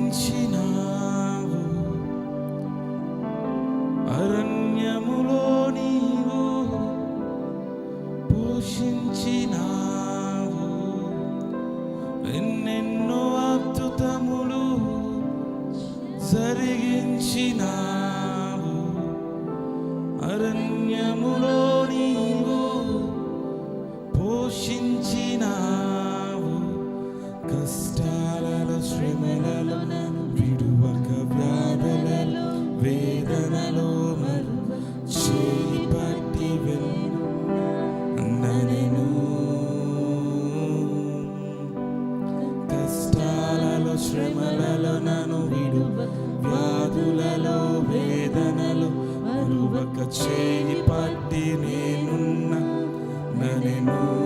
నడిపించినావు, అరణ్యములో నీవు పోషించినావు, ఎన్నెన్నో అద్భుతములు జరిగించినావు, అరణ్యములో నీవు పోషించినావు, కష్టాలలో శ్రమలలో విడువక వ్యాధులలో వేదనలో మరువ చేయి పట్టి వెళ్ళను, కష్టాలలో శ్రమలలో నన్ను విడువ వ్యాధులలో వేదనలో మరువక చేయి